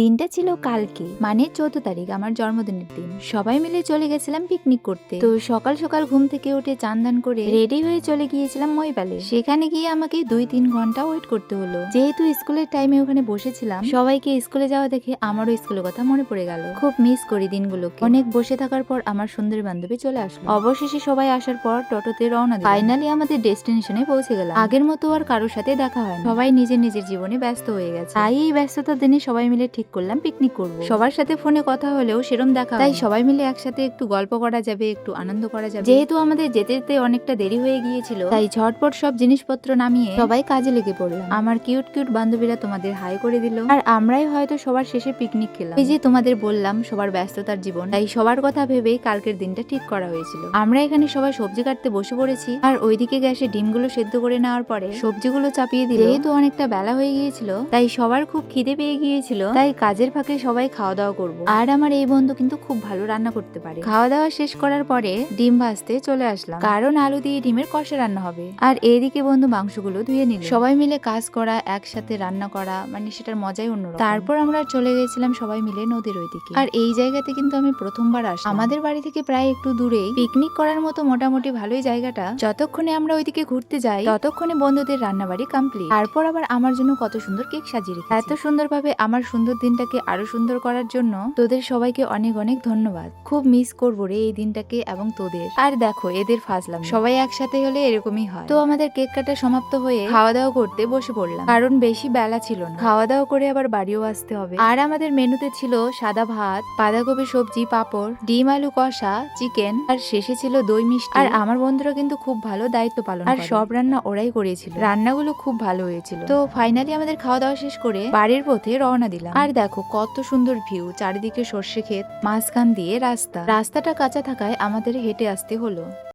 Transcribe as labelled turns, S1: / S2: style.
S1: দিনটা ছিল কালকে মানে 14 তারিখ আমার জন্মদিনের দিন। সবাই মিলে চলে গেছিলাম পিকনিক করতে। তো সকাল সকাল ঘুম থেকে উঠে চান দান করে রেডি হয়ে চলে গিয়েছিলাম মইবালে। সেখানে গিয়ে আমাকে 2-3 ঘন্টা ওয়েট করতে হলো। যেহেতু স্কুলের টাইমে ওখানে বসেছিলাম, সবাইকে স্কুলে যাওয়া দেখে আমারও স্কুলের কথা মনে পড়ে গেল। খুব মিস করি দিনগুলোকে। অনেক বসে থাকার পর আমার সুন্দরী বান্ধবী চলে আসলো। অবশেষে সবাই আসার পর টোটোতে রওনা দিলাম। ফাইনালি আমাদের ডেস্টিনেশনে পৌঁছে গেলাম। আগের মতো আর কারোর সাথে দেখা হয় না। সবাই নিজের নিজের জীবনে ব্যস্ত হয়ে গেছে। তাই এই ব্যস্ততার দিনে সবাই মিলে ঠিক করলাম পিকনিক করব। সবার সাথে ফোনে কথা হলেও সেরম দেখা তাই সবাই মিলে একসাথে একটু গল্প করা যাবে, একটু আনন্দ করা যাবে। যেহেতু আমাদের যেতে যেতে অনেকটা দেরি হয়ে গিয়েছিল, তাই ঝটপট সব জিনিসপত্র নামিয়ে সবাই কাজে লেগে পড়লাম। আমার কিউট কিউট বান্ধবীরা তোমাদের হাই করে দিল, আর আমরাই হয়তো সবার শেষে পিকনিক খেলাম। এই যে তোমাদের বললাম সবার ব্যস্ততার জীবন, তাই সবার কথা ভেবেই কালকের দিনটা ঠিক করা হয়েছিল। আমরা এখানে সবাই সবজি কাটতে বসে পড়েছি, আর ওইদিকে গ্যাসে ডিমগুলো সেদ্ধ করে নেওয়ার পরে সবজিগুলো চাপিয়ে দিল। যেহেতু অনেকটা বেলা হয়ে গিয়েছিল, তাই সবার খুব খিদে পেয়ে গিয়েছিল, তাই কাজের ফাঁকে সবাই খাওয়া দাওয়া করব। আর আমার এই বন্ধু কিন্তু খুব ভালো রান্না করতে পারে। খাওয়া দাওয়া শেষ করার পরে ডিম ভাজতে চলে আসলাম, কারণ আলু দিয়ে ডিমের কষা রান্না হবে। আর এইদিকে বন্ধু মাংসগুলো ধুয়ে নিল। সবাই মিলে কাজ করা, একসাথে রান্না করা, মানে সেটার মজাই অন্যরকম। তারপর আমরা চলে গেছিলাম সবাই মিলে নদীর ওইদিকে। আর এই জায়গাতে কিন্তু আমি প্রথমবার আসলাম। আমাদের বাড়ি থেকে প্রায় একটু দূরেই পিকনিক করার মতো মোটামুটি ভালোই জায়গাটা। যতক্ষণে আমরা ওইদিকে ঘুরতে যাই, ততক্ষণে বন্ধুদের রান্নাবাড়ি কমপ্লিট। তারপর আবার আমার জন্য কত সুন্দর কেক সাজিয়ে রেখেছে। এত সুন্দরভাবে আমার সুন্দর দিনটাকে আরো সুন্দর করার জন্য তোদের সবাইকে অনেক অনেক ধন্যবাদ। খুব মিস করবো রে এই দিনটাকে এবং তোদের। আর দেখো এদের ফাজলাম, সবাই একসাথে হলে এরকমই হয়। তো আমাদের কেক কাটা সমাপ্ত হয়ে খাওয়া দাওয়া করতে বসে পড়লাম, কারণ বেশি বেলা ছিল না। খাওয়া দাওয়া করে আবার বাড়িও আসতে হবে। আর আমাদের মেনুতে ছিল সাদা ভাত, বাঁধাকপি সবজি, পাঁপড়, ডিম আলু কষা, চিকেন, আর শেষে ছিল দই মিষ্টি। আর আমার বন্ধুরা কিন্তু খুব ভালো দায়িত্ব পালন করে। আর সব রান্না ওরাই করেছিল। রান্নাগুলো খুব ভালো হয়েছিল। তো ফাইনালি আমাদের খাওয়া দাওয়া শেষ করে বাড়ির পথে রওনা দিলাম। আর দেখো কত সুন্দর ভিউ, চারিদিকে সর্ষে ক্ষেত, মাঝখান দিয়ে রাস্তাটা কাঁচা থাকায় আমাদের হেঁটে আসতে হলো।